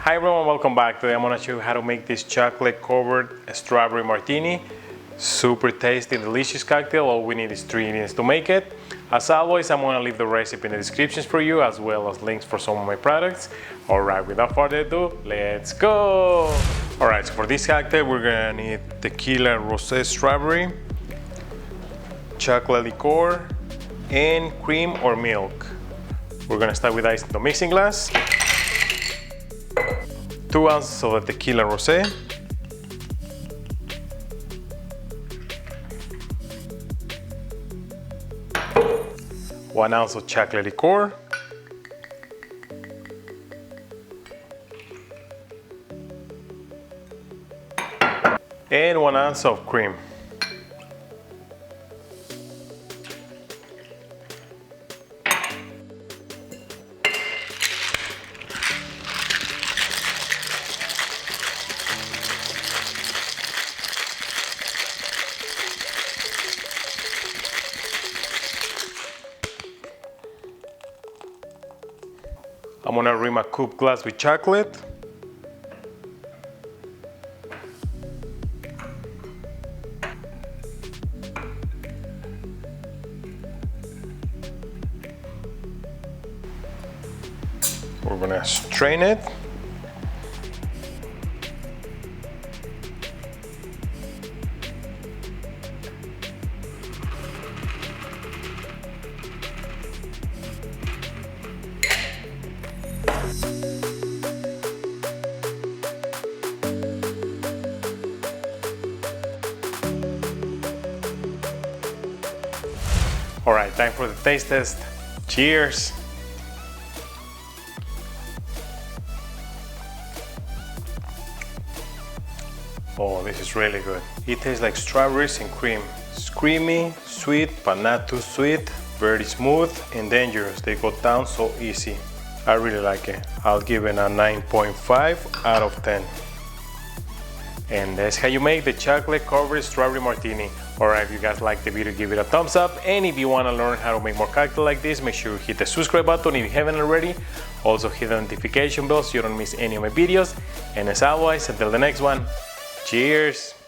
Hi everyone, welcome back. Today I'm gonna show you how to make this chocolate covered strawberry martini. Super tasty, delicious cocktail. All we need is 3 ingredients to make it. As always, I'm gonna leave the recipe in the descriptions for you, as well as links for some of my products. All right, without further ado, let's go. All right, so for this cocktail, we're gonna need tequila rosé strawberry, chocolate liqueur, and cream or milk. We're gonna start with ice in the mixing glass. 2 ounces of the tequila rosé, 1 ounce of chocolate liqueur, and 1 ounce of cream. I'm gonna rim a coupe glass with chocolate. We're gonna strain it. All right, time for the taste test. Cheers. Oh, this is really good. It tastes like strawberries and cream. It's creamy, sweet, but not too sweet. Very smooth and dangerous. They go down so easy. I really like it. I'll give it a 9.5 out of 10. And that's how you make the chocolate covered strawberry martini. Alright, if you guys like the video, give it a thumbs up. And if you want to learn how to make more cocktails like this, make sure you hit the subscribe button if you haven't already. Also hit the notification bell so you don't miss any of my videos. And as always, until the next one, cheers!